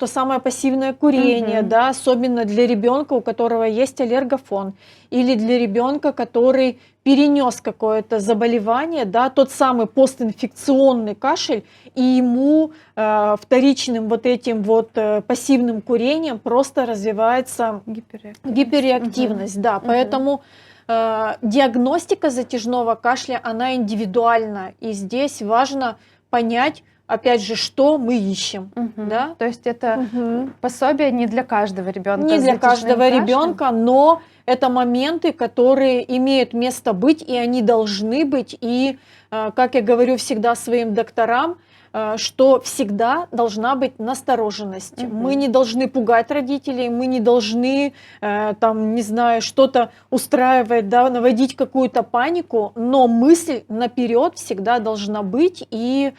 самое пассивное курение, да, особенно для ребенка, у которого есть аллергофон, или для ребенка, который перенес какое-то заболевание, да, тот самый постинфекционный кашель, и ему вторичным вот этим вот пассивным курением просто развивается гиперреактивность, да, поэтому диагностика затяжного кашля, она индивидуальна, и здесь важно понять, опять же, что мы ищем, да? То есть это пособие не для каждого ребенка. Не для каждого ребенка, но это моменты, которые имеют место быть, и они должны быть. И, как я говорю всегда своим докторам, что всегда должна быть настороженность. Мы не должны пугать родителей, мы не должны, там, не знаю, что-то устраивать, да, наводить какую-то панику, но мысль наперед всегда должна быть, и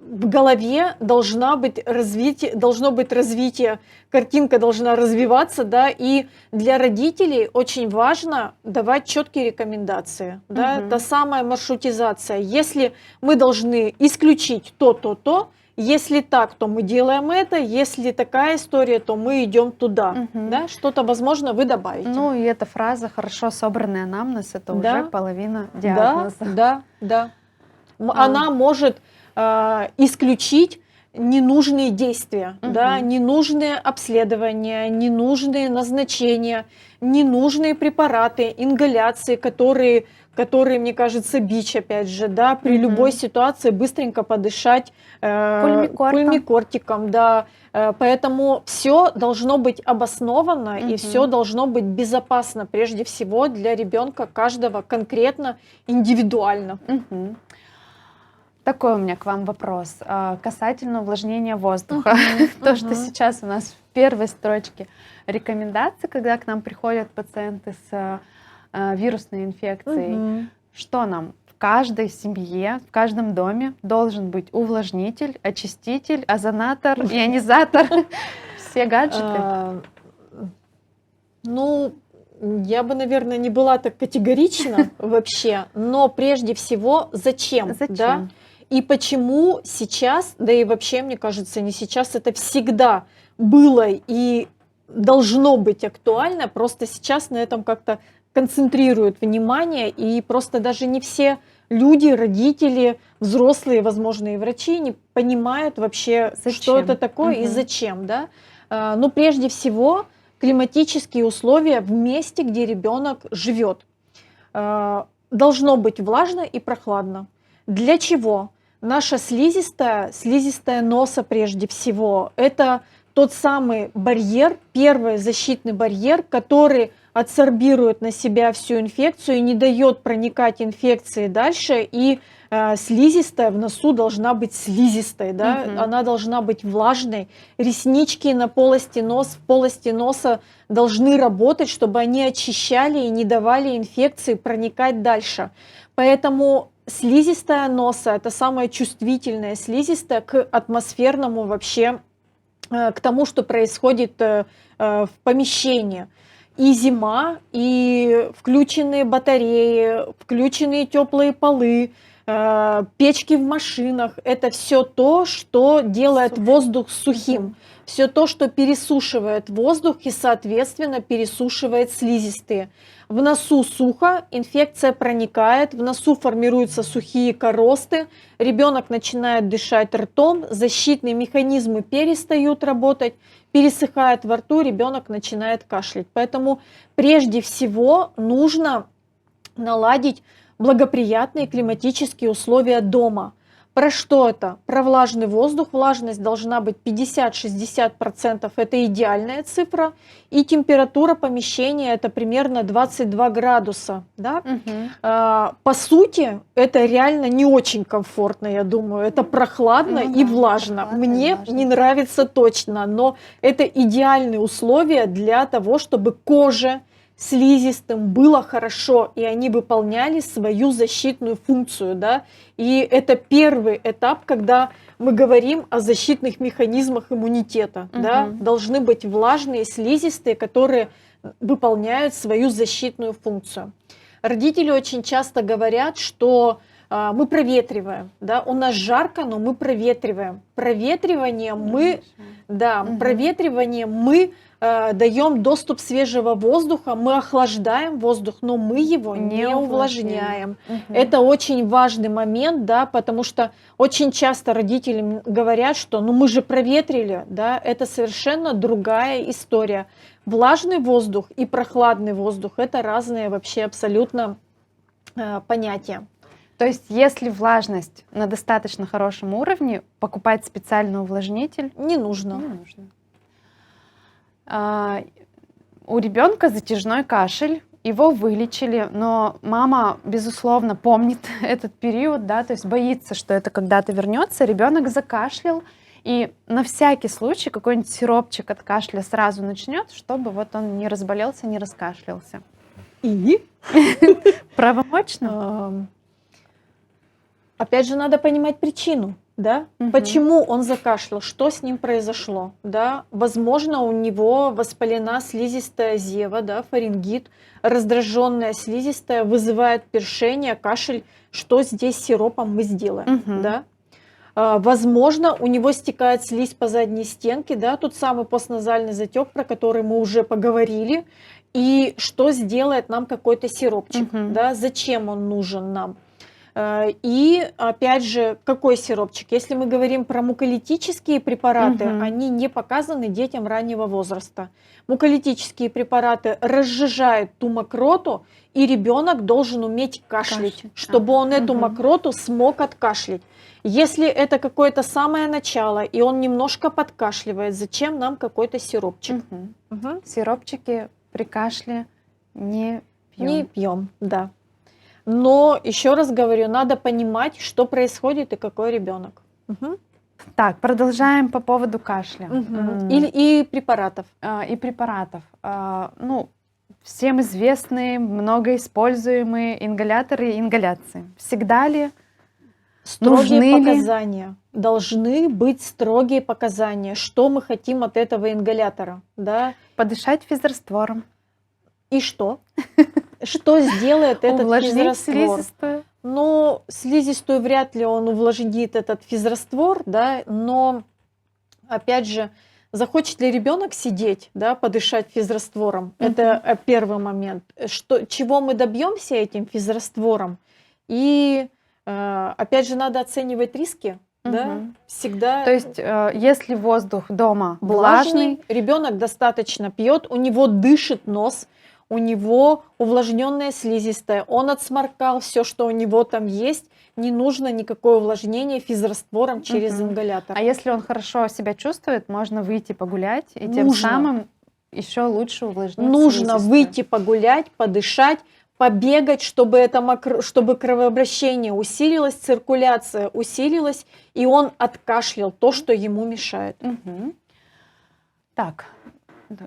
в голове должно быть развитие, картинка должна развиваться, да, и для родителей очень важно давать четкие рекомендации, да, та самая маршрутизация. Если мы должны исключить то, если так, то мы делаем это, если такая история, то мы идем туда, да, что-то, возможно, вы добавите. Ну и эта фраза «хорошо собранный анамнез» — это уже половина диагноза. Да. Она может исключить ненужные действия, да, ненужные обследования, ненужные назначения, ненужные препараты, ингаляции, которые, мне кажется, бич, опять же, да, при любой ситуации быстренько подышать пульмикортиком, да, поэтому все должно быть обосновано и все должно быть безопасно, прежде всего для ребенка каждого конкретно, индивидуально. Такой у меня к вам вопрос касательно увлажнения воздуха. То, что сейчас у нас в первой строчке рекомендаций, когда к нам приходят пациенты с вирусной инфекцией, что нам в каждой семье, в каждом доме должен быть увлажнитель, очиститель, озонатор, ионизатор, все гаджеты? Ну, я бы, наверное, не была так категорична вообще, но прежде всего, зачем? Да? И почему сейчас, да и вообще, мне кажется, не сейчас, это всегда было и должно быть актуально, просто сейчас на этом как-то концентрируют внимание, и просто даже не все люди, родители, взрослые, возможно, и врачи не понимают вообще, что это такое и зачем. Да? Ну, прежде всего, климатические условия в месте, где ребенок живет. Должно быть влажно и прохладно. Для чего? Наша слизистая носа прежде всего, это тот самый барьер, первый защитный барьер, который адсорбирует на себя всю инфекцию и не дает проникать инфекции дальше и слизистая в носу должна быть слизистой, да, Мгм. она должна быть влажной. Реснички в полости носа должны работать, чтобы они очищали и не давали инфекции проникать дальше. Поэтому слизистая носа – это самая чувствительная слизистая к атмосферному вообще, к тому, что происходит в помещении. И зима, и включенные батареи, включенные теплые полы, печки в машинах – это все то, что делает воздух сухим. Все то, что пересушивает воздух и, соответственно, пересушивает слизистые. В носу сухо, инфекция проникает, в носу формируются сухие коросты, ребенок начинает дышать ртом, защитные механизмы перестают работать, пересыхает во рту, ребенок начинает кашлять. Поэтому прежде всего нужно наладить благоприятные климатические условия дома. Про что это? Про влажный воздух. Влажность должна быть 50-60%, это идеальная цифра. И температура помещения это примерно 22 градуса. Да? Мгм. По сути, это реально не очень комфортно, я думаю. Это прохладно Ну и да, влажно. прохладно и Мне влажно. не нравится точно, но это идеальные условия для того, чтобы коже, слизистым было хорошо, и они выполняли свою защитную функцию. Да? И это первый этап, когда мы говорим о защитных механизмах иммунитета. Да? Мгм. Должны быть влажные, слизистые, которые выполняют свою защитную функцию. Родители очень часто говорят, что мы проветриваем, да, у нас жарко, но мы проветриваем. Мгм. Проветриванием мы даем доступ свежего воздуха, мы охлаждаем воздух, но мы его не увлажняем. Мгм. Это очень важный момент, да, потому что очень часто родители говорят, что ну мы же проветрили, да, это совершенно другая история. Влажный воздух и прохладный воздух – это разные вообще абсолютно понятия. То есть, если влажность на достаточно хорошем уровне, покупать специальный увлажнитель Не нужно. не нужно. У ребенка затяжной кашель, его вылечили, но мама, безусловно, помнит этот период, да, то есть боится, что это когда-то вернется. Ребенок закашлял, и на всякий случай какой-нибудь сиропчик от кашля сразу начнет, чтобы вот он не разболелся, не раскашлялся. И Правомочно? опять же надо понимать причину. Да? Мгм. Почему он закашлял, что с ним произошло, да? Возможно, у него воспалена слизистая зева, да, фарингит, раздраженная слизистая вызывает першение, кашель, что здесь с сиропом мы сделаем, Мгм. да? Возможно, у него стекает слизь по задней стенке, да, тот самый постназальный затек, про который мы уже поговорили, и что сделает нам какой-то сиропчик, Мгм. да, зачем он нужен нам. И опять же, какой сиропчик? Если мы говорим про муколитические препараты, Мгм. они не показаны детям раннего возраста. Муколитические препараты разжижают ту мокроту, и ребенок должен уметь кашлять, Кашлять. чтобы он эту Мгм. мокроту смог откашлять. Если это какое-то самое начало, и он немножко подкашливает, зачем нам какой-то сиропчик? Мгм. Мгм. Сиропчики при кашле не пьем. Не пьем, да. Но еще раз говорю, надо понимать, что происходит и какой ребенок. Мгм. Так, продолжаем по поводу кашля. Мгм. И препаратов. И препаратов. Ну, всем известные, многоиспользуемые ингаляторы и ингаляции. Всегда ли? Строгие Нужны ли? показания. Должны быть строгие показания, что мы хотим от этого ингалятора. Да? Подышать физраствором, И что? Что сделает этот увлажнить физраствор? слизистую. Ну, слизистую вряд ли он увлажнит этот физраствор, да, но опять же, захочет ли ребенок сидеть, да, подышать физраствором? Это первый момент. Чего мы добьемся этим физраствором? И опять же, надо оценивать риски, да, Мгм. всегда То есть, если воздух дома влажный, влажный, ребенок достаточно пьет, у него дышит нос, у него увлажненная слизистая, он отсморкал все, что у него там есть, не нужно никакое увлажнение физраствором через Мгм. ингалятор. а если он хорошо себя чувствует, можно выйти погулять и тем Нужно. самым еще лучше увлажнить Нужно слизистую. выйти погулять, подышать, побегать, чтобы кровообращение усилилось, циркуляция усилилась, и он откашлял то, что ему мешает. Мгм. Так,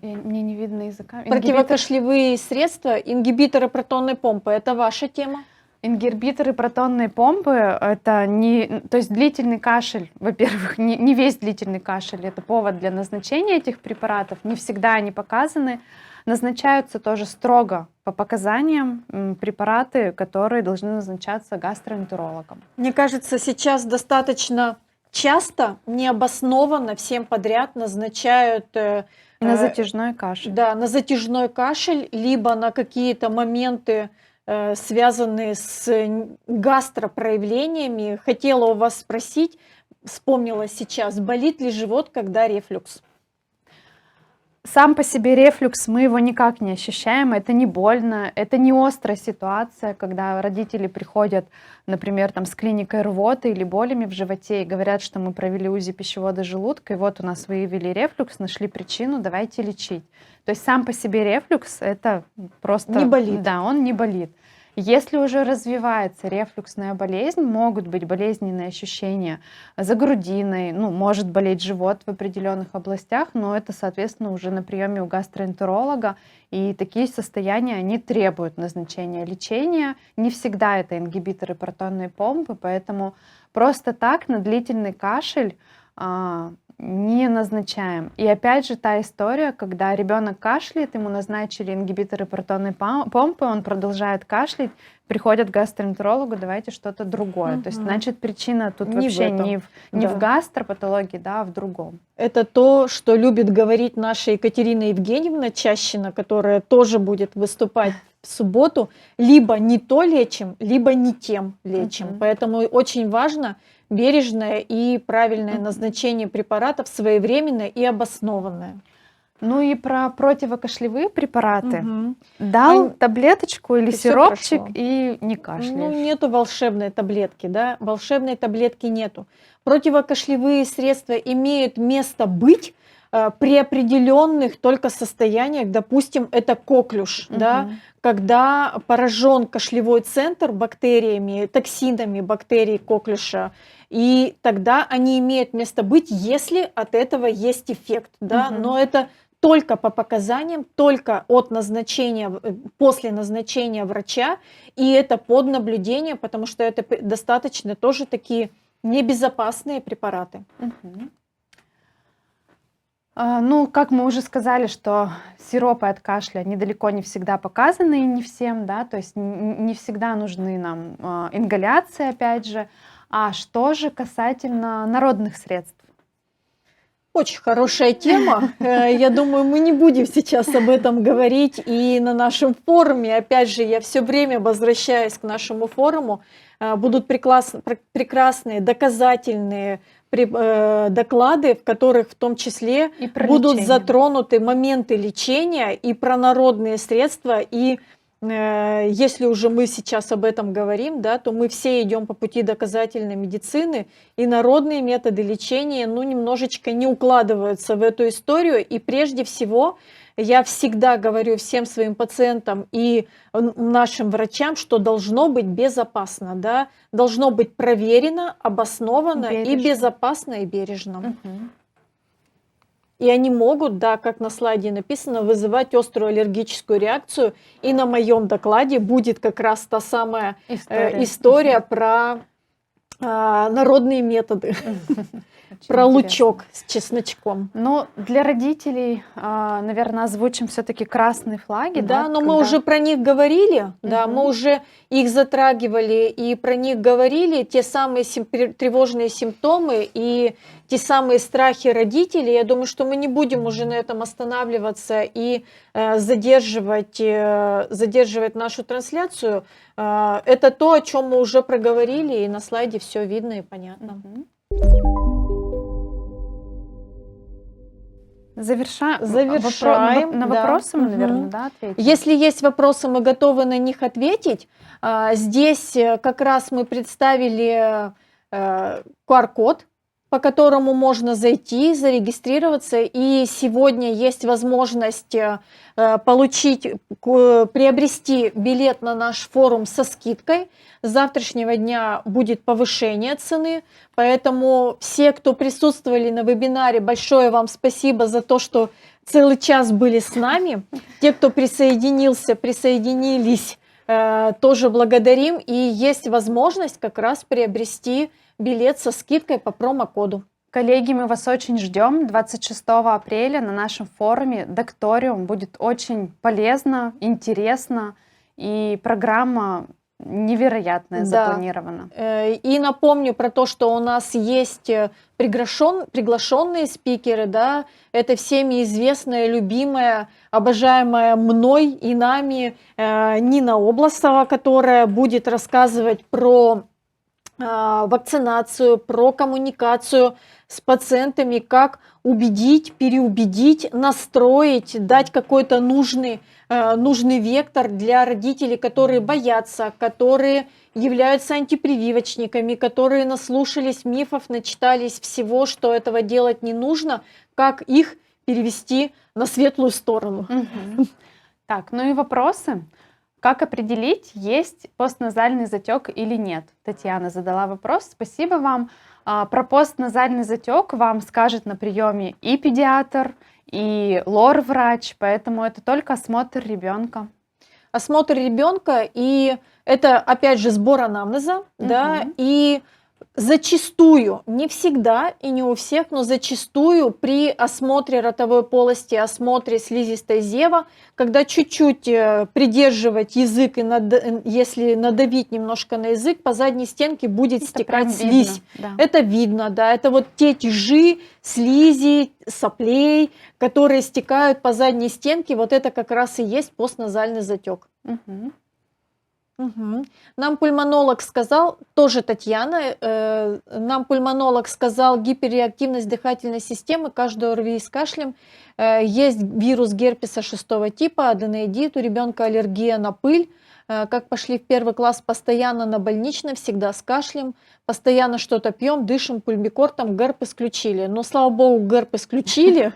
мне не видно языка. Противокашлевые средства, ингибиторы протонной помпы – это ваша тема? Ингибиторы протонной помпы — это не, то есть длительный кашель, во-первых, не весь длительный кашель — это повод для назначения этих препаратов, не всегда они показаны. Назначаются тоже строго по показаниям препараты, которые должны назначаться гастроэнтерологом. Мне кажется, сейчас достаточно часто, необоснованно всем подряд назначают На затяжной кашель. да, на затяжной кашель, либо на какие-то моменты, связанные с гастропроявлениями. Хотела у вас спросить, вспомнила сейчас, болит ли живот, когда рефлюкс? Сам по себе рефлюкс, мы его никак не ощущаем, это не больно, это не острая ситуация, когда родители приходят, например, там, с клиникой рвоты или болями в животе и говорят, что мы провели УЗИ пищевода желудка, и вот у нас выявили рефлюкс, нашли причину, давайте лечить. То есть сам по себе рефлюкс это просто... Не болит. Да, он не болит. Если уже развивается рефлюксная болезнь, могут быть болезненные ощущения за грудиной, ну, может болеть живот в определенных областях, но это, соответственно, уже на приеме у гастроэнтеролога, и такие состояния, они требуют назначения лечения. Не всегда это ингибиторы протонной помпы, поэтому просто так на длительный кашель не назначаем. И опять же та история, когда ребенок кашляет, ему назначили ингибиторы протонной помпы, он продолжает кашлять, приходят к гастроэнтерологу, давайте что-то другое. То есть, значит, причина тут Не вообще в этом. не Да. в гастропатологии, да, а в другом. Это то, что любит говорить наша Екатерина Евгеньевна Чащина, которая тоже будет выступать в субботу. Либо не то лечим, либо не тем лечим. Мгм. Поэтому очень важно бережное и правильное назначение препаратов, своевременное и обоснованное. Ну и про противокашлевые препараты. Мгм. Дал таблеточку или И всё сиропчик, прошло. и не кашляешь. Ну, нету волшебной таблетки, да, волшебной таблетки нету. Противокашлевые средства имеют место быть при определенных только состояниях, допустим, это коклюш, да, Мгм. когда поражен кашлевой центр бактериями, токсинами бактерий коклюша, и тогда они имеют место быть, если от этого есть эффект, да, Мгм. но это только по показаниям, только от назначения, после назначения врача, и это под наблюдение, потому что это достаточно тоже такие небезопасные препараты. Мгм. Ну, как мы уже сказали, что сиропы от кашля, они далеко не всегда показаны, и не всем, да, то есть не всегда нужны нам ингаляции, опять же. А что же касательно народных средств? Очень хорошая тема. Я думаю, мы не будем сейчас об этом говорить. И на нашем форуме, опять же, я все время возвращаюсь к нашему форуму, будут прекрасные доказательные доклады, в которых в том числе И про будут лечение. затронуты моменты лечения и про народные средства. И если уже мы сейчас об этом говорим, да, то мы все идем по пути доказательной медицины, и народные методы лечения, ну, немножечко не укладываются в эту историю. И прежде всего, я всегда говорю всем своим пациентам и нашим врачам, что должно быть безопасно, да, должно быть проверено, обосновано и Бережно. безопасно, и бережно. Мгм. И они могут, да, как на слайде написано, вызывать острую аллергическую реакцию. И на моем докладе будет как раз та самая история про народные методы, Очень про интересно. лучок с чесночком. Ну, для родителей, наверное, озвучим все-таки красные флаги. Да, но мы когда- уже про них говорили, да, Мгм. мы уже их затрагивали и про них говорили, те самые тревожные симптомы и те самые страхи родителей. Я думаю, что мы не будем уже на этом останавливаться и задерживать нашу трансляцию. Это то, о чем мы уже проговорили, и на слайде все видно и понятно. Мгм. Завершаем. Завершаем, На да. вопросы мы, Мгм. наверное, да, ответим? Если есть вопросы, мы готовы на них ответить. Здесь как раз мы представили QR-код, по которому можно зайти, зарегистрироваться. И сегодня есть возможность приобрести билет на наш форум со скидкой. С завтрашнего дня будет повышение цены. Поэтому все, кто присутствовали на вебинаре, большое вам спасибо за то, что целый час были с нами. Те, кто присоединились, тоже благодарим. И есть возможность как раз приобрести билет со скидкой по промокоду. Коллеги, мы вас очень ждем 26 апреля на нашем форуме Doctorium. Будет очень полезно, интересно, и программа невероятная запланирована. И напомню про то, что у нас есть приглашенные спикеры, да, это всеми известная, любимая, обожаемая мной и нами Нина Обласова, которая будет рассказывать про вакцинацию, про коммуникацию с пациентами, как убедить, переубедить, настроить, дать какой-то нужный вектор для родителей, которые боятся, которые являются антипрививочниками, которые наслушались мифов, начитались всего, что этого делать не нужно, как их перевести на светлую сторону. Так, ну и вопросы. Как определить, есть постназальный затек или нет? Татьяна задала вопрос. Спасибо вам. Про постназальный затек вам скажет на приеме и педиатр, и лор-врач, поэтому это только осмотр ребенка. Осмотр ребенка, и это опять же сбор анамнеза, да, и зачастую, не всегда и не у всех, но зачастую при осмотре ротовой полости, осмотре слизистой зева, когда чуть-чуть придерживать язык и если надавить немножко на язык, по задней стенке будет стекать слизь. Видно, да. Это видно, да, это вот те тяжи, слизи, соплей, которые стекают по задней стенке, вот это как раз и есть постназальный затек. Нам пульмонолог сказал, тоже Татьяна, нам пульмонолог сказал, гиперреактивность дыхательной системы, каждый ОРВИ с кашлем, есть вирус герпеса 6 типа, аденоидит, у ребенка аллергия на пыль, как пошли в 1 класс, постоянно на больничном, всегда с кашлем, постоянно что-то пьем, дышим пульмикортом, ГЭРП исключили. Но, слава богу, ГЭРП исключили.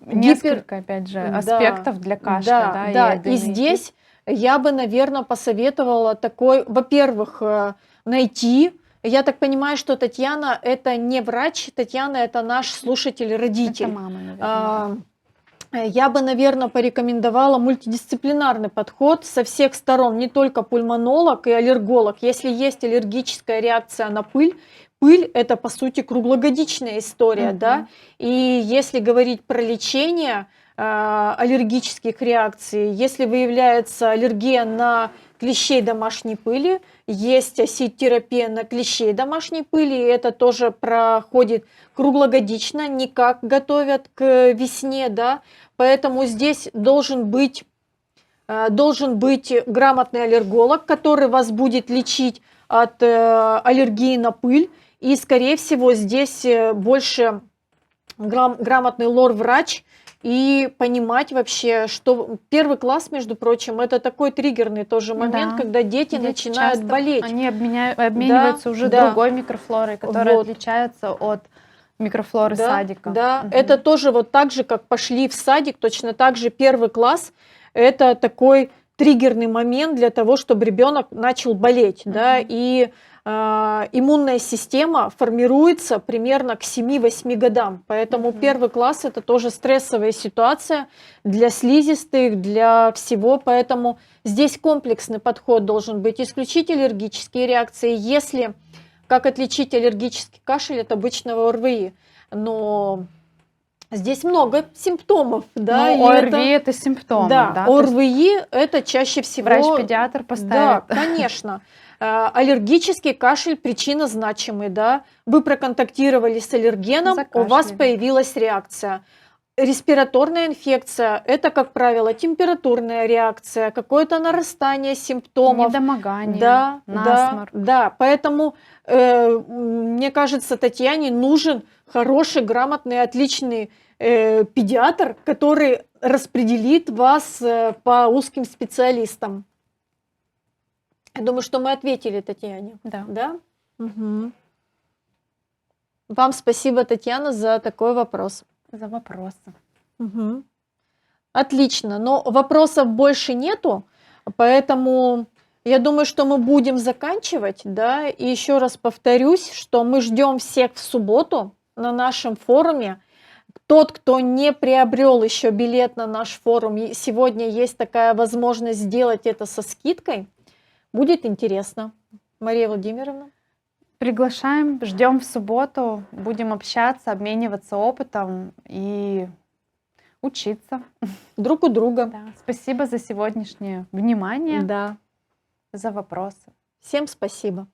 Несколько, опять же, аспектов для кашля. Да, и здесь я бы, наверное, посоветовала такой, во-первых, найти. Я так понимаю, что Татьяна это не врач, Татьяна это наш слушатель-родитель. Это мама, наверное. Я бы, наверное, порекомендовала мультидисциплинарный подход со всех сторон, не только пульмонолог и аллерголог. Если есть аллергическая реакция на пыль, пыль это по сути круглогодичная история, да. И если говорить про лечение аллергических реакций, если выявляется аллергия на клещей домашней пыли, есть осид-терапия на клещей домашней пыли, и это тоже проходит круглогодично, не как готовят к весне, да, поэтому здесь должен быть грамотный аллерголог, который вас будет лечить от аллергии на пыль, и, скорее всего, здесь больше грамотный лор-врач, и понимать вообще, что 1 класс, между прочим, это такой триггерный тоже момент, когда дети начинают болеть. Они обмениваются уже другой микрофлорой, которая отличается от микрофлоры садика. Да, это тоже вот так же, как пошли в садик, точно так же 1 класс, это такой триггерный момент для того, чтобы ребенок начал болеть, да, и иммунная система формируется примерно к 7-8 годам, поэтому 1 класс это тоже стрессовая ситуация для слизистых, для всего, поэтому здесь комплексный подход должен быть, исключить аллергические реакции, если, как отличить аллергический кашель от обычного ОРВИ, но здесь много симптомов, да. Ну, ОРВИ это симптомы, да? ОРВИ это чаще всего... Врач-педиатр поставит. Да, конечно. Аллергический кашель причина значимый, да. Вы проконтактировали с аллергеном, у вас появилась реакция. Респираторная инфекция – это, как правило, температурная реакция, какое-то нарастание симптомов. Недомогание, насморк. Да, поэтому, мне кажется, Татьяне нужен хороший, грамотный, отличный педиатр, который распределит вас по узким специалистам. Я думаю, что мы ответили Татьяне. Да. Да? Угу. Вам спасибо, Татьяна, за такой вопрос. За вопросы. Мгм. Отлично, но вопросов больше нету, поэтому я думаю, что мы будем заканчивать, да, и еще раз повторюсь, что мы ждем всех в субботу на нашем форуме. Тот, кто не приобрел еще билет на наш форум, сегодня есть такая возможность сделать это со скидкой. Будет интересно. Мария Владимировна? Приглашаем, ждем в субботу, будем общаться, обмениваться опытом и учиться. Друг у друга. Да. Спасибо за сегодняшнее внимание, Да. за вопросы. Всем спасибо.